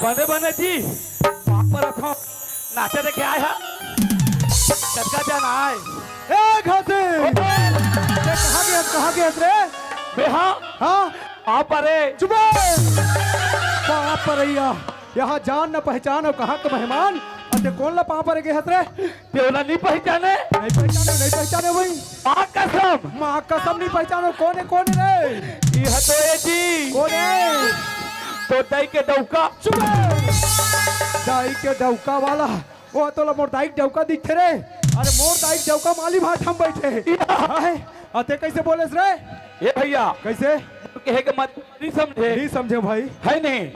बने बने जी पर रखो नाचे देखे आए हैं चटका जाना आए ए घासे कहाँ गए रे बे हाँ हाँ आप अरे चुप कहाँ पर रहिया यहाँ जान न पहचान और कहाँ का मेहमान अरे कौन ला पापा रे हत रे तेवला नहीं पहचाने नहीं पहचाने भाई माँ कसम नहीं पहचानो कौन है रे यह तो है जी कौन है तो दाई के डौका चुप दाई के डौका वाला वो तो ला मोर दाई के डौका दिखे रे अरे मोर दाई के डौका माली भाट हम बैठे अते कैसे बोले रे ये भैया कैसे कहे के मत नहीं समझे भाई है नहीं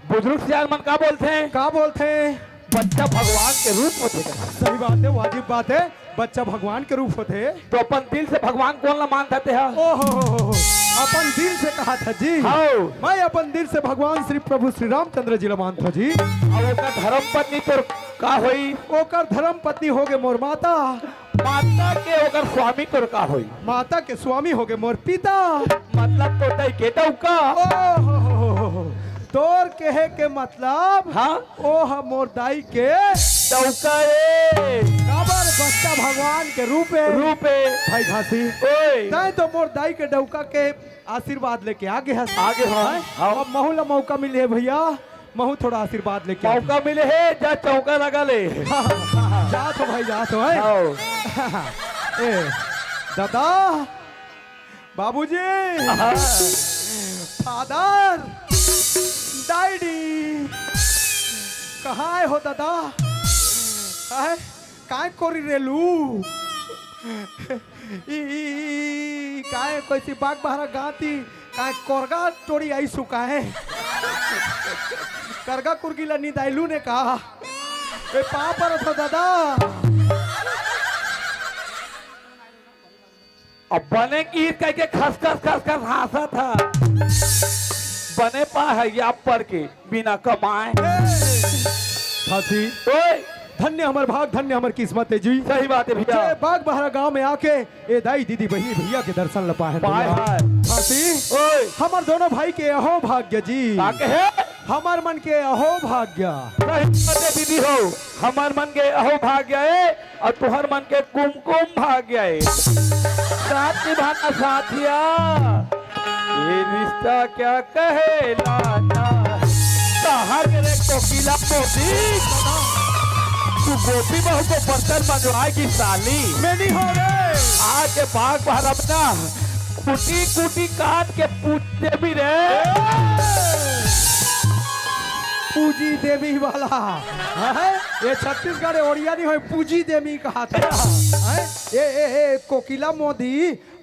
बुजुर्ग सियार मन का बोलते हैं बच्चा भगवान के रूप होते सही बात है वाजिब बात है बच्चा भगवान के रूप होते तो अपन दिल से भगवान कौन ला मानते हैं ओहो अपन दिल से कहा था जी मैं अपन दिल से भगवान श्री प्रभु श्री रामचंद्र जी ला मानता जी और ओकर धर्म पत्नी तो का होई ओकर धर्म पत्नी हो गए मोर माता के ओकर स्वामी तो का होई माता के स्वामी हो गए मोर पिता मतलब तो दाई के डौका तोर कहे के मतलब हाँ ओह मोर दाई के डौका काबर बच्चा भगवान के रूपे भाई घासी तय तो मोर दाई के डौका के आशीर्वाद लेके आगे है अब महू ला मौका मिले है भैया महू थोड़ा आशीर्वाद लेके मौका मिले है जा चौका लगा ले जा तो भाई जा तो है दादा बाबूजी फादर डैडी कहाँ हो दादा काय कोरी रेलू काय कैसी बाग बहरा गाती काय कोरगा टोड़ी आई सुका है करगा कुर्गीला नी दाइलू ने कहा ए पापर था दादा अब बने की कह के खस हंसा था बने पा है या पर के बिना कमाए खासी धन्य हमार भाग धन्य हमार किस्मत है जी सही बात है भैया बाग बहरा गांव में आके ए दाई दीदी बहनी भैया के दर्शन लपा है खासी हमार दोनों भाई के अहो भाग्य जी हमार मन के अहो भाग्य दीदी हो हमार मन के अहो भाग्य है और तुहर मन के कुमकुम भाग्य है साथ निभाना साथिया ये रिश्ता क्या कहलाता कहाँ रे कोकिला मोती तू गोपी बहू को बर्तन बनवाएगी साली मैं नहीं हो रे आज के भाग बाहर अपना कुटी कुटी काट के पूछते भी रे पूजी देवी वाला ये छत्तीसगढ़ ओडिया नहीं हो पूजी देवी कहा था ए कोकिला मोदी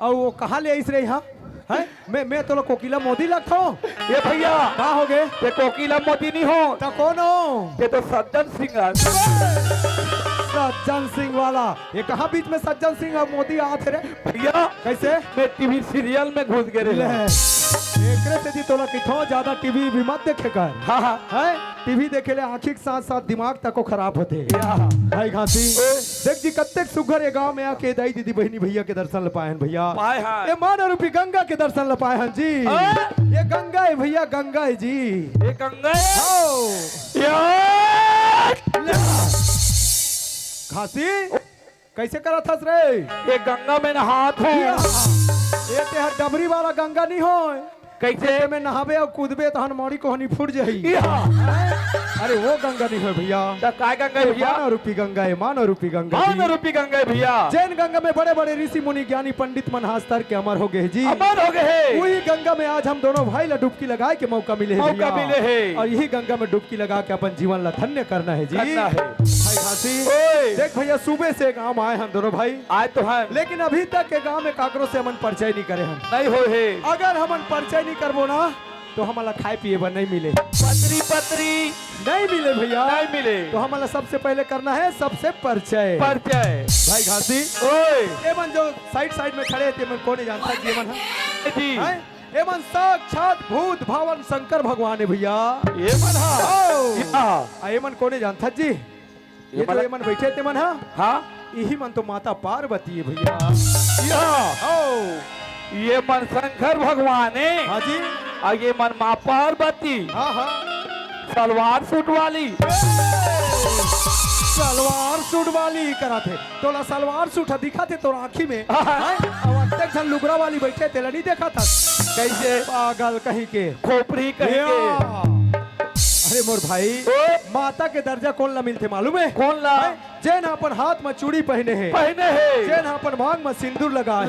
और वो कहाँ ले इस रहे यहाँ मैं तो कोकिला मोदी लगता हूँ ये भैया कहाँ हो गए ये कोकिला मोदी नहीं हो तो कौन हो ये तो सज्जन सिंह सज्जन सिंह वाला ये कहाँ बीच में सज्जन सिंह और मोदी आते रहे भैया कैसे मैं टीवी सीरियल में घुस गए से दी तोला किथो ज्यादा टीवी भी मत देखे कर हाँ है टीवी देखे ले आँखी के साथ साथ दिमाग तक को खराब होते भाई घासी देख जी कत्ते सुघर ये गांव में आके दाई दीदी बहनी भैया के दर्शन लपाए हैं भैया ये मान रूपी गंगा के दर्शन लपाए हैं जी ये गंगा है भैया गंगा है जी ये गंगा घासी कैसे करा था रे ये गंगा में नहात है ये डबरी वाला गंगा नहीं हो कैसे में नहाबे और कूदबे तो हनमारी को हनी फुट जाही अरे वो गंगा नहीं है भैया काय गंगा भैया मानव रूपी गंगा है मानव रूपी गंगा मानव रूपी गंगा है भैया जैन गंगा में बड़े बड़े ऋषि मुनि ज्ञानी पंडित मनहास्तर के अमर हो गए जी अमर हो गए वही गंगा में आज हम दोनों भाई ला डुबकी लगाए के मौका मिले है और यही गंगा में डुबकी लगा के अपन जीवन ला धन्य करना है जी भाई घासी देख भैया सुबह से गाँव आए हम दोनों भाई आए तो है लेकिन अभी तक के गाँव में काकरों से हमन परिचय नहीं करे हम नहीं हो है अगर हमन परिचय नहीं करबो ना तो हमारा खाए पिए पर नहीं मिले पत्री नहीं मिले भैया नहीं मिले तो हमारा सबसे पहले करना है सबसे परिचय भाई घासी ये मन जो साइड में खड़े थे मन कौन जानता ये मन है ये मन साक्षात भूत भावन शंकर भगवान है भैया ये मन ये मन कौन जानता जी ये जो ये मन बैठे थे मन हाँ यही मन तो माता पार्वती है भैया ये मन शंकर भगवान है हाँ जी और ये मन माँ पार्वती हाँ सलवार सूट वाली सलवार सूट वाली करा थे तोला सलवार सूट दिखा थे तोरा आँखी में हैं? अब अत्ते झन लुगड़ा वाली बैठे तेला नहीं देखा था कैसे पागल कहीं के खोपड़ी कहेंगे अरे मोर भाई माता के दर्जा कौन ला मिलते मालूम है कौन ला जेन अपन हाथ में चूड़ी पहने है पहने है जेन अपन मांग में सिंदूर लगा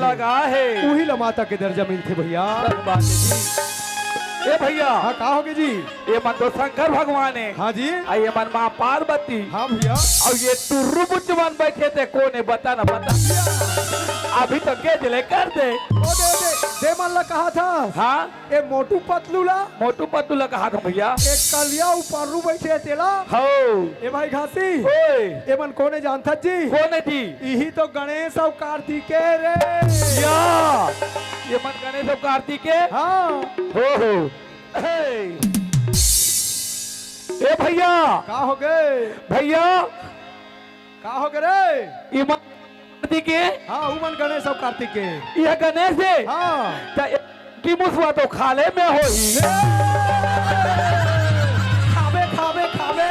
है वही ला माता के दर्जा मिलते भैया बात है जी। ए भैया हाँ कहा होगे जी ये मन तो शंकर भगवान है हाँ जी और ये मन माँ पार्वती हाँ भैया और ये टुर्रू बुच्चवन बैठे थे कौन है बता ना बता अभी तो के दिले कर दे दे मन ला कहा था हाँ ए मोटू पतलू ला मोटू पतलू लगा हाथ भैया एक कलिया ऊपर बैठे तेला हो ए भाई घासी ओए ए मन कोने जानता जी कौन है जी यही तो गणेश और कार्तिकेय रे या ये मन गणेश और कार्तिकेय हाँ हो ए भैया का हो गए भैया का हो गए रे ये मन कार्तिकेय हाँ उमन गणेश और कार्तिकेय ये गणेश है हाँ की मुसवा तो खाले में हो ही खाबे खाबे खाबे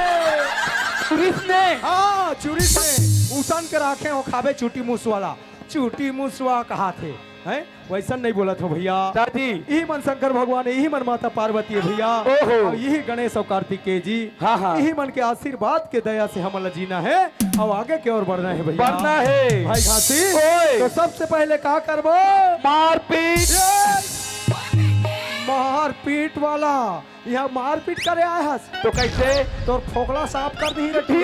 टूरिस्ट ने हाँ चूरी से उसन के राखे हो खाबे चूटी मूस वाला चूटी मूसवा कहा थे हैं वैसा नहीं बोला था भैया दादी यही मन शंकर भगवान है यही मन माता पार्वती है भैया ओहो। और यही गणेश और कार्तिकेय जी हाँ हाँ यही मन के आशीर्वाद के दया से हम जीना है और आगे की ओर बढ़ना है भैया बढ़ना है भाई घासी ओए। तो सबसे पहले क्या करबो मारपीट मारपीट वाला यहाँ मारपीट करे आया हस तो कैसे तो फोकला साफ कर दी रखी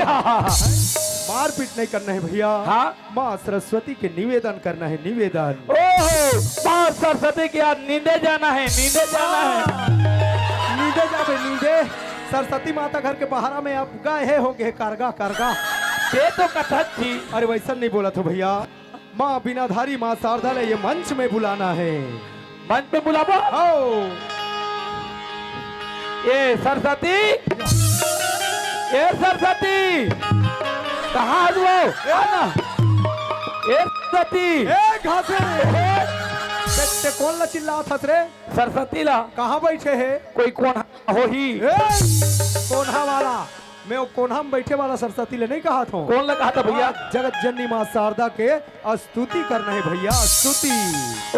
मारपीट नहीं करना है भैया हाँ माँ सरस्वती के निवेदन करना है निवेदन ओहो माँ सरस्वती के आज नींदे जाना है नींदे जाना है नींदे जाबे नींदे सरस्वती माता घर के बहारा में आप गए होंगे कारगा कारगा ये तो कथक थी अरे वैसा नहीं बोला था भैया माँ बिनाधारी माँ शारदा ने ये मंच में बुलाना है मंच पे बुलाबो आओ ये सरस्वती कहाँ आज वो आना ये सरस्वती घासे ते कौन ला चिल्ला था रे सरस्वती ला कहाँ बैठे है कोई कौन हो ही कोन्हा वाला मैं वो कोन्हा में बैठे वाला सरस्वती ले नहीं कहा था कौन लगा था भैया जगत जननी माँ शारदा के स्तुति करना है भैया स्तुति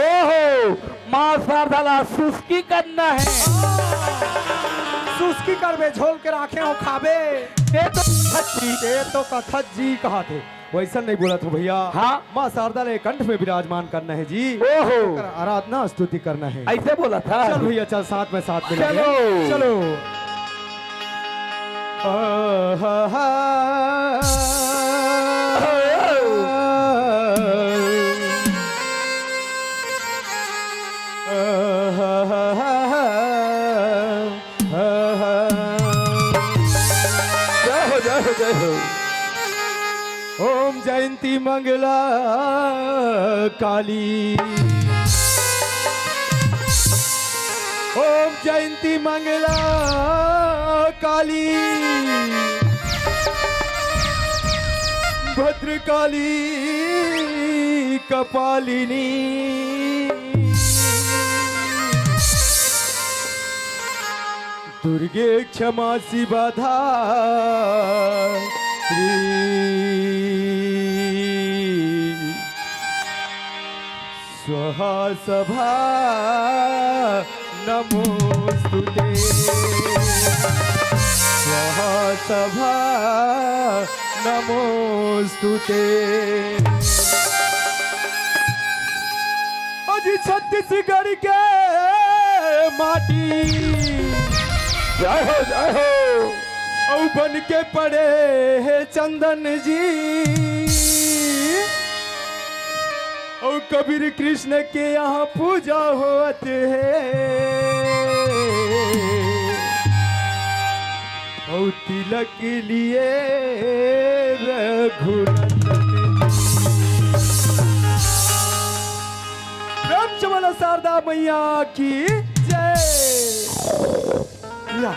ओहो माँ शारदा ला सुस्की करना है सुस्की करबे झोल के राखे हो खाबे ये तो कथक जी कहा थे वैसा नहीं बोला था भैया हाँ माँ शारदा ने कंठ में विराजमान करना है जी ओहो आराधना स्तुति करना है ऐसे बोला था चल भैया चल साथ में चलो। चलो जय हो ओम जयंती मंगला काली ओम जयंती मंगला काली भद्रकाली कपालिनी दुर्गे क्षमा शिवधा स्वाहा सभा नमोस्तुते स्वाहा सभा नमोस्तुते अजी छत्तीसगढ़ के माटी जय हो औ बन के पड़े है चंदन जी और कबीर कृष्ण के यहाँ पूजा होते है और तिलक के लिए रघुनंदन शारदा मैया की जय या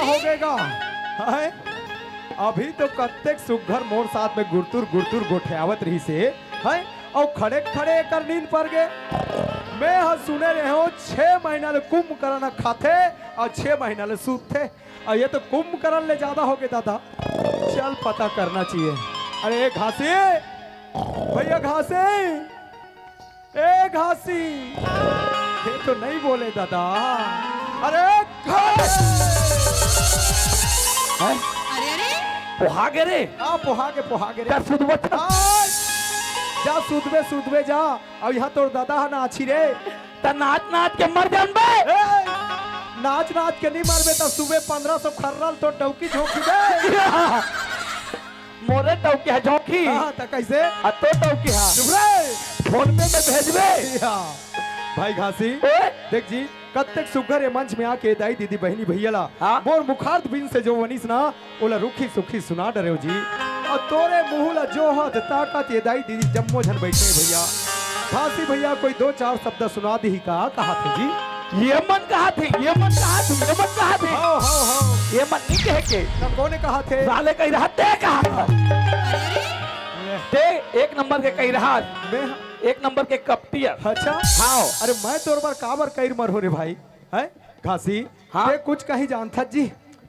हो गएगा है अभी तो कत्तेक सुघर मोर साथ में गुरतुर गुरतुर गोठियावत रही से है और खड़े खड़े कर नींद पड़ गए मैं हाँ सुने रहे हो 6 महीना ले कुंभकर्ण खाते और 6 महीना ले सूते और ये तो कुंभकर्ण ले ज्यादा हो गए दादा। चल पता करना चाहिए। अरे घासी भैया, घासी ए घासी, ये तो नहीं बोले दादा। अरे पोहागे रे, पोहागे रे। क्या सुधबो था? जा सुधबे जा। अब यहाँ तोर दादा है नाची रे। त नाच के मर जान बे। नाच के नहीं मरबे तो सुबह 1500 खर्रल तो डौकी झोंकी दे। मोरे टौकी है झोंकी। हाँ तो कैसे? तो टौकी है। चुप रे। फोन पे में भेजबे। भाई घासी देख जी, कत्तेक सुघर मंच में आके दाई दीदी बहनी भैया मोर मुखार्द बिन से जो वनीस ना ओला रुखी सुखी सुना डरे जी। और तोरे मुंह ला जो हद ताकत ये दाई दीदी जम्मो झन बैठे भैया। घासी भैया कोई 2-4 शब्द सुना दी का कहा थे जी? ये मन कहा थे। हो ये मन नहीं कहे के। तब कौन कहा थे? साले कही रहा ते कहा था। ते 1 नंबर के कही रहा। मैं 1 नंबर के कपटियर। अच्छा हाँ। अरे मैं तोर बार काबर कई मर हो रे भाई है घासी। हाँ? ते कुछ कहीं जानता जी?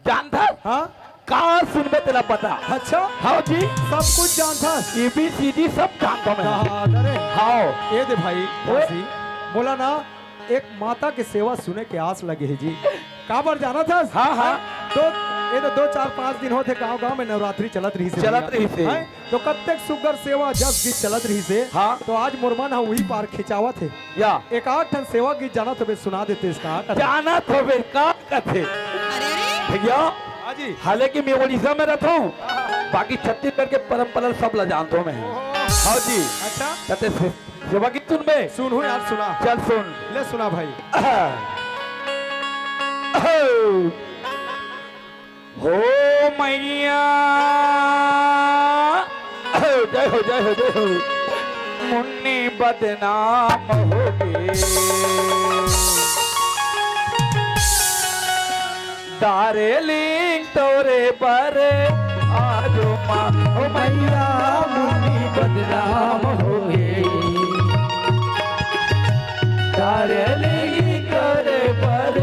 जानता? हाँ कहाँ सुनबे तेरा पता? अच्छा हाँ जी, सब कुछ जानता। ABCD सब जानता मैं। अरे हाँ ये दे भाई घासी बोला ना, एक माता की सेवा सुने के आस लगे है जी। काबर जाना था? हाँ। तो ये तो 2-4-5 दिन होते गांव में नवरात्रि चलत रही से तो कत्तेक सुगर सेवा जस गीत चलत रही से। हाँ? तो आज मुरमन वही पार खिंचावा थे या एक 8 सेवा गीत जाना तो सुना देते इसका। जाना तो बे का कथे भैया। हाँ जी। हालांकि मैं उड़ीसा में रहता हूँ, बाकी छत्तीसगढ़ के परंपरा सब ला जानता हूँ मैं। हाँ जी। अच्छा कहते सेवा गीत सुन बे। सुन हो यार, सुना। चल सुन ले सुना भाई। हो मैया जय हो मुन्नी बदनाम होगे। दारेलिंग तोरे पर आजो माँ। हो मैया मुन्नी बदनाम होगे। दारेलिंग तोरे पर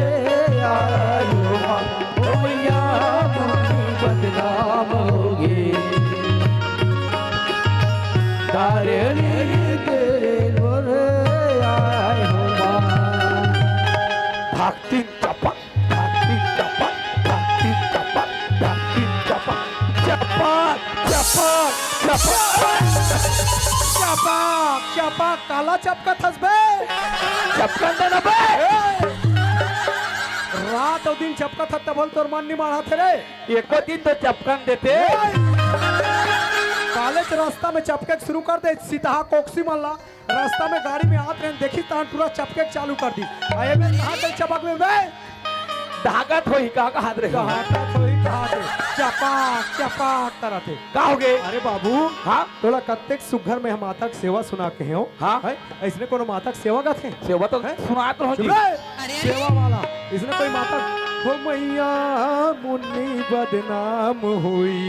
आजो माँ। हो मैया मुन्नी बदनाम होगे। दारेलिंग तेरे पर आजो माँ। भक्ति चपक चपा काला चपका थस बे। चपकन देना बे। रात और दिन चपका था तब तोर मन नहीं मारा थे रे। एको दिन तो चपकन देते। कॉलेज रास्ता में चपके शुरू कर दे। सीधा कोक्सी मल्ला रास्ता में गाड़ी में आते रहे देखी तान पूरा चपके चालू कर दी। आए में कहां तक चपक में बे? धागा थोड़ी का हाथ रे। चपाक तरते का हो गए? अरे बाबू हाँ तोला कत्तेक सुघर में हम माता की सेवा सुना के हो। हाँ इसने कोनो माता की सेवा करते? सेवा तो सुनात रहो जी। सेवा वाला इसने कोई माता हो मैया मुन्नी बदनाम हुई।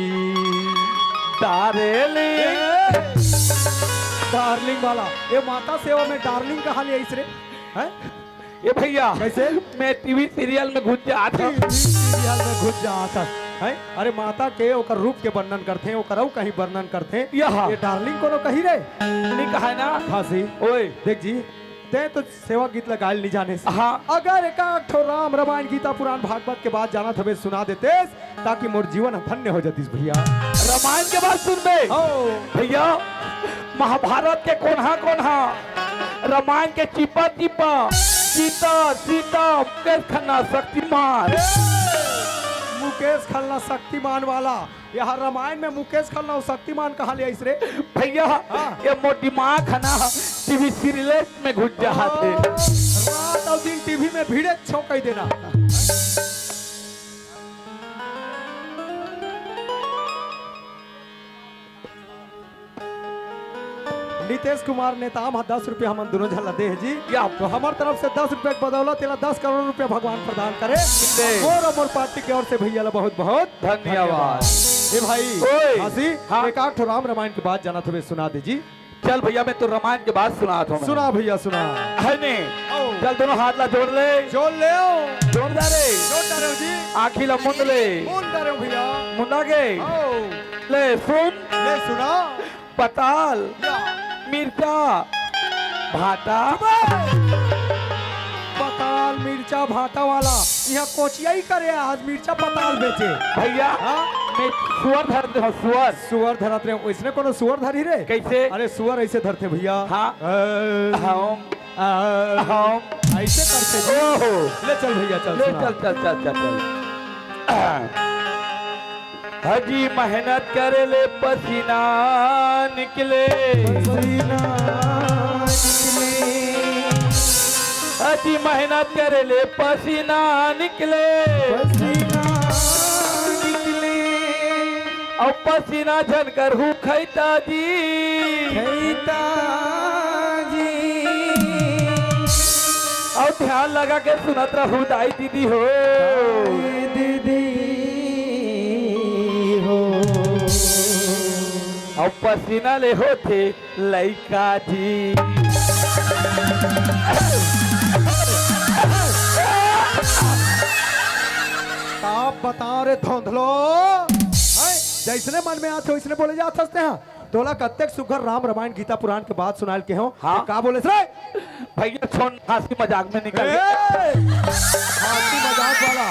डार्लिंग वाला ये माता सेवा में डार्लिंग कहा लिया इसने है? ये भैया कैसे? मैं टीवी सीरियल में घुस जाता। सीरियल में घुस जाता है। अरे माता के ओकर रूप के वर्णन करते हैं, ओकर कहीं वर्णन करते हैं। ये डार्लिंग कोनो कही रे नहीं कहा ना घासी। ओए देख जी ते तो सेवा गीत लगायल नहीं जाने से। हाँ अगर एक ठो राम रामायण गीता पुराण भागवत के बाद जाना था सुना देते ताकि मोर जीवन धन्य हो जाती भैया। रामायण के बाद सुन बे भैया। महाभारत के कोन्हा रामायण के चिपा सीता मुकेश खन्ना शक्तिमान। मुकेश खन्ना शक्तिमान वाला यहाँ रामायण में मुकेश खन्ना और शक्तिमान कहा लिया इसरे भैया। ये मोर दिमाग खना टीवी सीरियल में घुस जाते। रात और दिन टीवी में भीड़े छौंक देना। नीतीश कुमार नेता हम 10 रुपये हम दोनों झल दे जी। या तो हमारे तरफ से 10 रुपये के बदौलत 10 करोड़ रुपए भगवान प्रदान करे। और मोर पार्टी की ओर से भैया बहुत बहुत धन्यवाद। ए भाई हंसी एक आठ राम रामायण के बाद जाना था सुना दे जी। चल भैया मैं तो रामायण के बाद सुना था सुना भैया सुना। है नहीं। आओ। चल दोनों हाथ ला जोड़ ले। जोड़ ले आओ। जोरदार रे। जोड़ रहे हो जी। आखी ला मुंद ले। कौन रहे हो भैया? मुंदा के आओ। ले सुन। ले सुना। पताल या। मिर्चा भाटा पताल मिर्चा भाटा वाला यहाँ कोचिया ही करे आज मिर्चा पताल बेचे भैया। हाँ? मैं सुअर धर दे हूँ, सुअर सुअर धरत रहे इसने कोनो सुअर धरी रे कैसे? अरे सुअर ऐसे धरते भैया। हाँ। हम ऐसे करते जी। ओहो। ले चल भैया चल ले सुना। चल चल चल चल चल। हजी मेहनत करे ले पसीना निकले। पसीना निकले। हजी मेहनत करे ले पसीना निकले। पसीना निकले। और पसीना झनकर हूँ खैता जी। खैता जी। और ध्यान लगा के सुनत रहू दाई दीदी हो। दीदी हो। और पसीना ले होते लइका जी। आप बता रे धोंधलो जैसने मन में आते हो इसने बोले जा हंसते हैं तोला कत्तेक सुघर राम रामायण गीता पुराण के बाद सुनाल के हो। हाँ? का बोले रे भैया छोड़ हंसी मजाक में निकल गए। हंसी मजाक वाला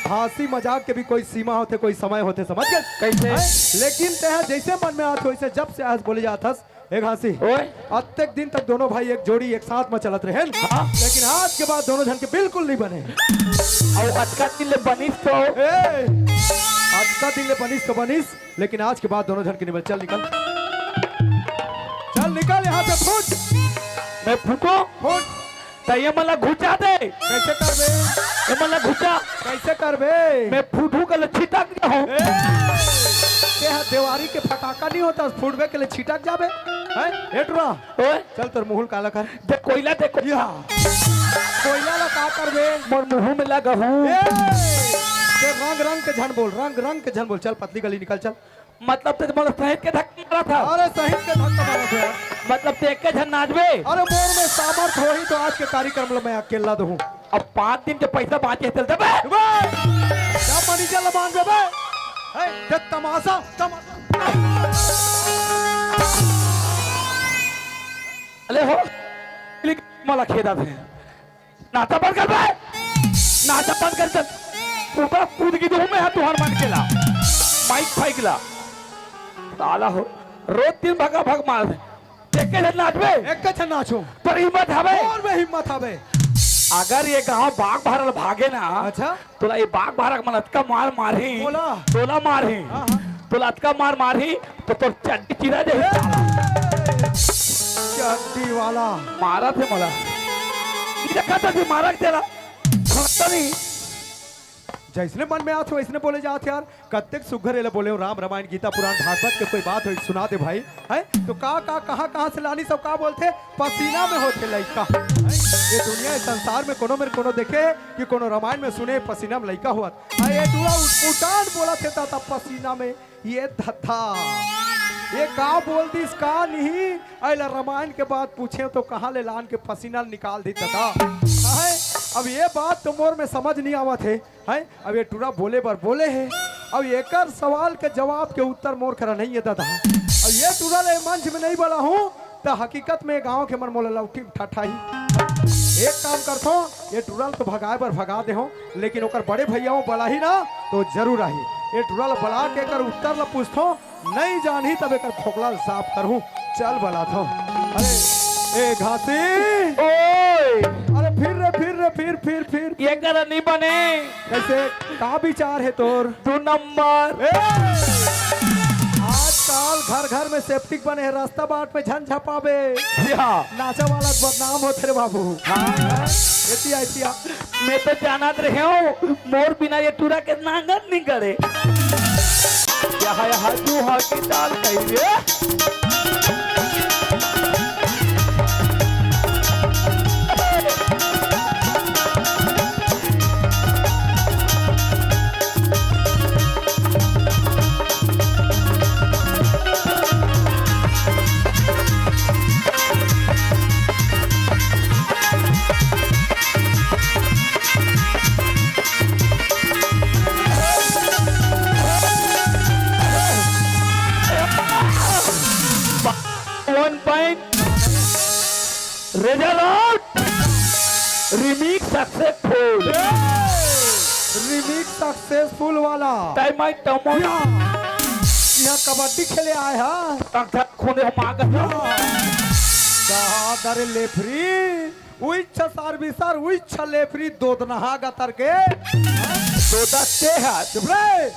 हंसी मजाक के भी कोई सीमा होते कोई समय होते समझ गए कैसे? लेकिन ते जैसे मन में आते हो वैसे जब से आज बोले जात हंस एक हंसी अत्येक दिन तक दोनों भाई एक जोड़ी एक साथ में चलत रहे। हाँ? लेकिन आज के बाद दोनों जन के बिल्कुल नहीं बने। और अटका दिल बनिस तो आज का दिन बनिस तो बनिस लेकिन आज के बाद दोनों जन के निकल चल निकल चल निकल यहाँ से फुट। मैं फूको फुट तैये मला घुचा दे। कैसे करबे? ये मला घुचा कैसे करबे? मैं फूटू के लिए छिटक गया हूँ। देवारी के फटाका नहीं होता फूटबे के लिए छिटक जाबे हैं एटरा ओए चल तोर मुंह काला कर दे कोयला दे या कोयला ला का करबे? मोर मुंह में लगा हूँ। ये रंग रंग के झन बोल रंग रंग के झन बोल चल पतली गली निकल चल। मतलब ते मला सहित के धक्का मारा था। अरे सही के धक्का मारा था। मतलब ते एक के झन नाचबे। अरे मोर में सामर्थ होई तो आज के कार्यक्रम में मैं अकेला दूं। अब 5 दिन के पैसा बाँचे चल दे बे। क्या पानी चल मान दे बे है ये तमाशा अरे हो क्लिक मला खेदा थे नाचा बंद कर बे। नाचा बंद कर चल ऊपर कूद की दूं मैं तुहार मान केला माइक फाइकला साला हो रोज 3 भगा भग मार दे देख के नाचबे एक के छन नाचो पर हिम्मत हवे और में हिम्मत हवे। अगर ये गांव बाग भरल भागे ना अच्छा तोला ये बाग भरक मन अतका मार मारही बोला तोला मारही तोला अतका मार मारही तो तोर चड्डी चिरा दे। चड्डी वाला मारा थे मला देखा था मारा तेरा खाता नहीं जैसने मन में आते वैसने बोले जाते यार कत्तेक सुघर एले बोले राम रामायण गीता पुराण भागवत के कोई बात हो सुना दे भाई है तो कहाँ से लानी सब का बोलते पसीना में होते लड़का ये दुनिया इस संसार में कोनो मेरे कोनो देखे कि कोनो रामायण में सुने पसीना में लड़का हुआ ये पूरा उठान बोला थे तब पसीना में ये धथा ये का बोल दी का नहीं अला रामायण के बाद पूछे तो कहाँ ले लान के पसीना निकाल दी तथा है। अब ये बात तो मोर में समझ नहीं आवत है अब ये टूरा बोले पर बोले है अब एकर सवाल के जवाब के उत्तर मोर खरा नहीं है दादा। अब ये टूरा ले मंच में नहीं बोला हूँ तो हकीकत में गांव के मन मोला लौटी ठठाई एक काम करतो ये टूरल तो भगाए पर भगा दे हो लेकिन ओकर बड़े भैया बड़ा ही ना तो जरूर आई ये टूरल बला के कर उत्तर ला पूछतो नहीं जानी तब एक खोखला साफ करूं चल बला थो। अरे ए घासी ओए अरे फिर ये कर नहीं बने कैसे का विचार है तोर 2 नंबर आजकल घर घर में सेप्टिक बने है रास्ता बाट में झन झपावे नाचा वाला बदनाम होते रे बाबू। ऐतिया मैं तो जाना रहे हूँ मोर बिना ये टूरा के नांगत नहीं करे यहाँ तू हाँ की दाल कहिए result remix successful remix successful वाला टाइम आई टमो यहाँ कबड्डी खेले आए हा तक तक खूने हम आ गए दरे लेफ्री उइच्छा सर्विसर उइच्छा लेफ्री दोदनहा गतर के तो दस्ते है चुप रे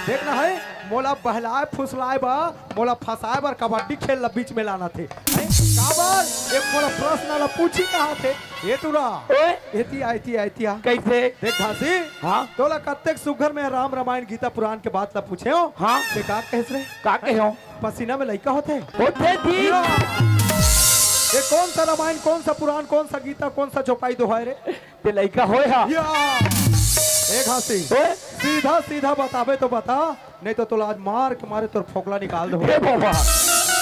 देखना है मोला बहलाए फुसलाए बा मोला फसाए बार कबड्डी खेल ला बीच में लाना थे काबर एक मोला प्रश्न ला पूछी कहा थे ये टूरा ओए एती आईती आईती कैसे देख घासी हाँ तोला कत्तेक सुघर में राम रामायण गीता पुराण के बात ला पूछे हो हाँ ते का कहस रे का कहे हो पसीना में लइका होते होते जी ये कौन सा रामायण कौन सा पुराण कौन सा गीता कौन सा चौपाई दोहाय रे ते लइका होए हा या एक हाथी ओए सीधा सीधा बतावे तो बता नहीं तो तुला आज मार के मारे तोर फोकला निकाल दो हे बाबा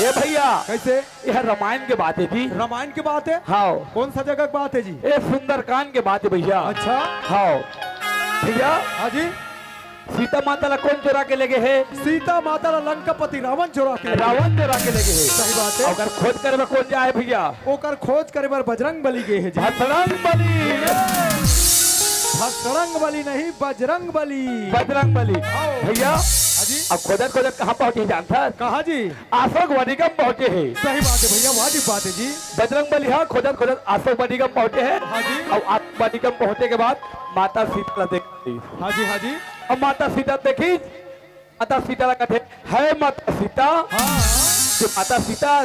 ए भैया कैसे यह रामायण के बात है जी रामायण की बात है हाँ कौन सा जगह की बात है जी ये सुंदरकांड के बात है भैया अच्छा हाँ भैया हाँ जी सीता माता ला कौन चुरा के लेगे है सीता माता ला लंकापति रावण चोरा के रावण चुरा के लेगे है सही बात है अगर खोज करे में कौन जाए भैया ओकर खोज करे बार बजरंग बली गए है जी बजरंग बली बजरंग बली नहीं बजरंग बली बजरंग बली भैया हाँ जी अब खोजत खोजत कहाँ पहुँचे जानता है कहा जी आशोक वाटिकम पहुँचे है सही बात है भैया वाजिब बात है जी बजरंग बली हाँ खोजत खोजत आशोक वाटिकम पहुँचे है हाँ जी और आशोक वाटिकम पहुँचे के बाद माता सीता देखी हाँ जी हाँ जी अब माता सीता देखी माता सीता कहते है माता सीता हाँ जो माता सीता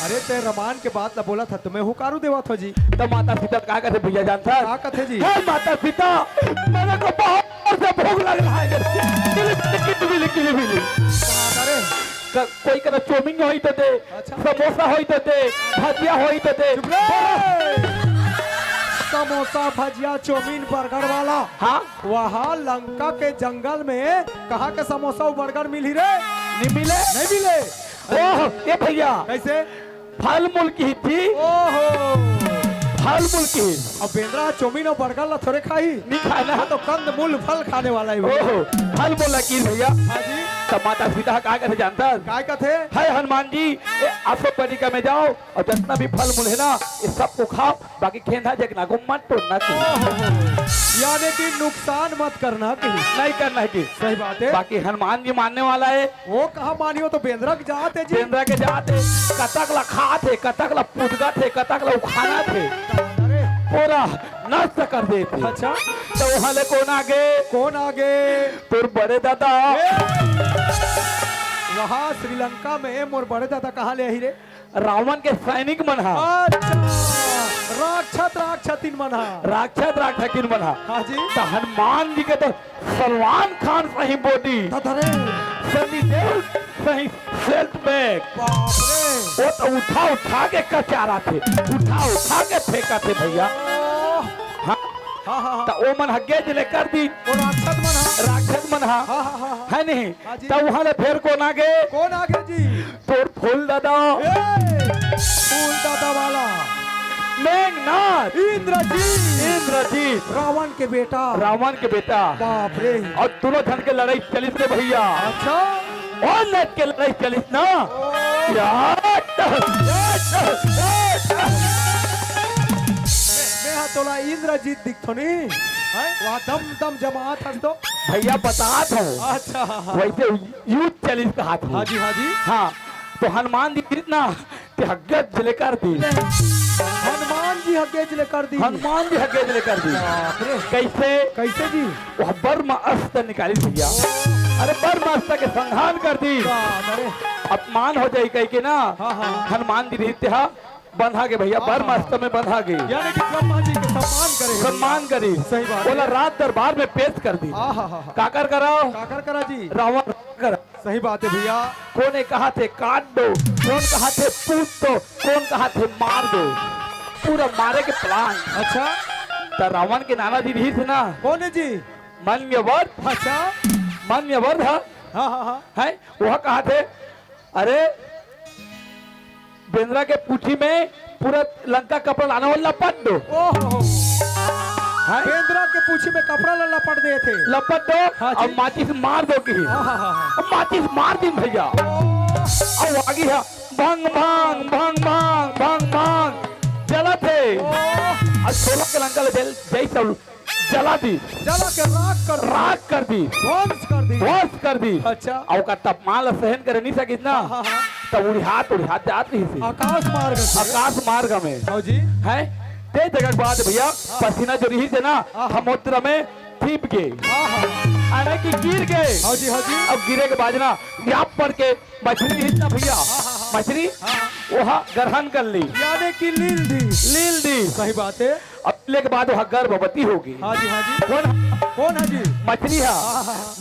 अरे ते रामायण के बात ला बोला था तुम्हें हुकारू देवा था जी तो माता सीता क्या कहते भैया जानता है क्या कहते जी है माता सीता मेरे को बहुत से भूख लग रहा है किली अरे कोई कदा चौमिन होई तो दे अच्छा। समोसा होई तो दे भजिया होई तो दे समोसा भजिया चौमीन बर्गर वाला हाँ वहाँ लंका के जंगल में कहाँ के समोसा और बर्गर मिली रे नहीं मिले नहीं मिले ओह ये भैया कैसे फल मूल की थी ओहो फल मूल की अब बेंद्रा चौमीन और बर्गर ला थोड़े खाई नहीं खाना तो कंद मूल फल खाने वाला है ओहो फल मूल की भैया हाँ जी तो माता सीता क्या कहते जानता है काय कहते है हनुमान जी ये अशोक वाटिका में जाओ और जितना भी फल मूल है ना ये सबको खाओ बाकी खेंधा जगना को मत तोड़ना यानी कि नुकसान मत करना कहीं नहीं करना है कि सही बात है बाकी हनुमान जी मानने वाला है वो कहा मानियो तो बेंद्रा के जाते जी केंद्र के जाते कतक ला खाते कतक ला पुदगा थे कतक ला उखाना थे अरे पूरा नष्ट कर देते अच्छा तो वहाँ ले कौन आगे तुर बड़े दादा वहाँ श्रीलंका में मोर बड़े दादा कहाँ ले आई रे रावण के सैनिक मना राक्षत राक्षतिन मना राक्षस राक्षकिन मना हाँ जी तो हनुमान जी के तो सलमान खान सही बॉडी तथरे सनी देओल सही सेल्फ बैग बाप रे वो तो उठा के कचारा थे उठा के फेंका थे भैया हाँ हाँ हाँ तो वो मन हग्गे जिले कर दी वो राक्षस मना राक्षस मन हा हाँ हाँ हाँ है नहीं हाँ जी। तो वहाँ ले फिर कौन आगे कौन आगे जी तोर फूल दादा फूल दादा वाला मेघनाथ इंद्रजीत रावण के बेटा रावण के बेटा बाप रे और दोनों जन के लड़ाई चली थे भैया अच्छा और नेट के लड़ाई चली ना मैं तोला इंद्रजीत दिखतो नी वहाँ दम दम जमात हस तो भैया बता था अच्छा वैसे युद्ध चली कहा था हाँ जी हाँ जी हाँ तो हनुमान जी कितना हग्गत जिले कर दी हनुमान जी हकेज ले कर दी हनुमान जी हग्गत जिले कर दी बाप रे कैसे कैसे जी वह बर्मा अस्त्र निकाली भैया अरे बर्मा अस्त्र के संहार कर दी बाप रे अपमान हो जाए कह के ना हाँ हाँ हनुमान जी रीत्या बंधा के भैया बर्मा अस्त्र में बंधा गई यानी कि ब्रह्मा जी के सम्मान करे सम्मान करी सही बात है। बोला रात दरबार में पेश कर दी हाँ हाँ हाँ काकर कराओ काकर करा जी रावण कर सही बात है भैया कोने कहा थे काट दो कौन कहा थे पूछ दो कौन कहा थे मार दो पूरा मारे के प्लान अच्छा तो रावण के नाना जी भी थे ना कौन है जी मन्यवर्ध अच्छा मन्यवर्ध हाँ हाँ हाँ है वह कहा थे अरे बेंद्रा के पूछी में पूरा लंका कपड़ा लाना वाला लपट दो ओहो है केंद्रा के पूछी में कपड़ा ला लपट दिए थे लपट दो हाँ जी। और माचिस मार दो की हाँ हाँ हाँ अब माचिस मार दी भैया और आगे है भंग भंग भंग भंग और 16 के लंका ले जैसे जला दी, जला के राख कर दी, ध्वंस कर दी। अच्छा। और का तापमान सहन कर नहीं सकिस ना, तब उड़ी हाथ जात रही थी आकाश मार्ग में। हाँ जी है ते जगह बात भैया, पसीना जो रही थे ना समुद्र में छिप गए, अरे की गिर गए। हाँ जी अब गिरे के बाद ना यहाँ पर के मछली हिस्सा भैया, मछली वहाँ ग्रहण कर ली, यानी कि लील दी। सही बात है। अब ले के बाद वहाँ गर्भवती होगी। हाँ जी कौन है जी? मछली है,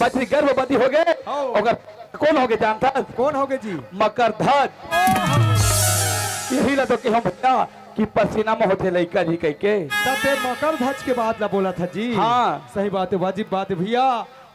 मछली गर्भवती हो गए। अगर कौन हो गए जानता? कौन हो गए जी? मकरध्वज। यही ला तो कि हम भैया कि पसीना में होते लड़का जी कह के तब मकरध्वज के बाद ला बोला था जी। हाँ सही बात है, वाजिब बात है भैया।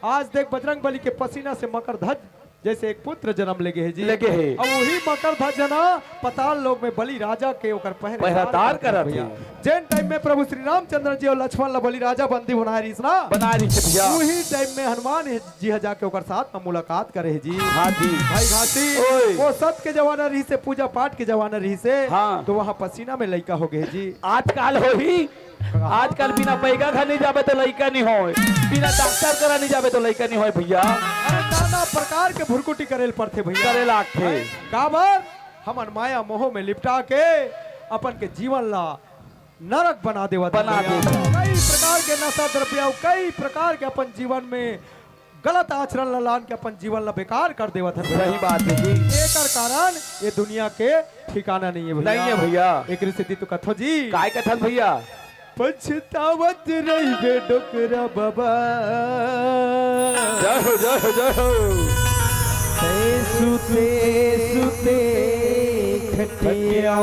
आज देख बजरंग बली के पसीना से मकरध्वज जैसे एक पुत्र जन्म लेगे है जी। लगे है। अब वही मकरध्वज जना पताल लोक में बलि राजा के ओकर पहरेदार करत भैया। जैन टाइम में प्रभु श्री रामचंद्र जी और लक्ष्मण ला बलि राजा बंदी बना रही ना, बना रही भैया। वही टाइम में हनुमान जी जाके ओकर साथ में मुलाकात करे है जी। हाँ जी भाई घाटी वो सत के जमाना रही से, पूजा पाठ के जमाना रही से। हाँ। तो वहाँ पसीना में लड़का हो गए जी। आजकल हो ही, आजकल बिना पैगा खाने जाबे तो लड़का नहीं हो, बिना डॉक्टर करा नहीं जाबे तो लड़का नहीं हो भैया। नाना प्रकार के भुरकुटी करेल पड़ते भैया, करे लाखे काबर हमन माया मोह में लिपटा के अपन के जीवन ला नरक बना दे। कई प्रकार के नशा द्रव्य, कई प्रकार के अपन जीवन में गलत आचरण लान के अपन जीवन ला बेकार कर देवत है। सही बात है जी। एकर कारण ये दुनिया के ठिकाना नहीं है भैया। नहीं है भैया। एक स्थिति तो कथो जी, काय कथन भैया? पछतावत रही बे डोकरा बाबा, जय हो जय हो जय हो। सुते सुते खटिया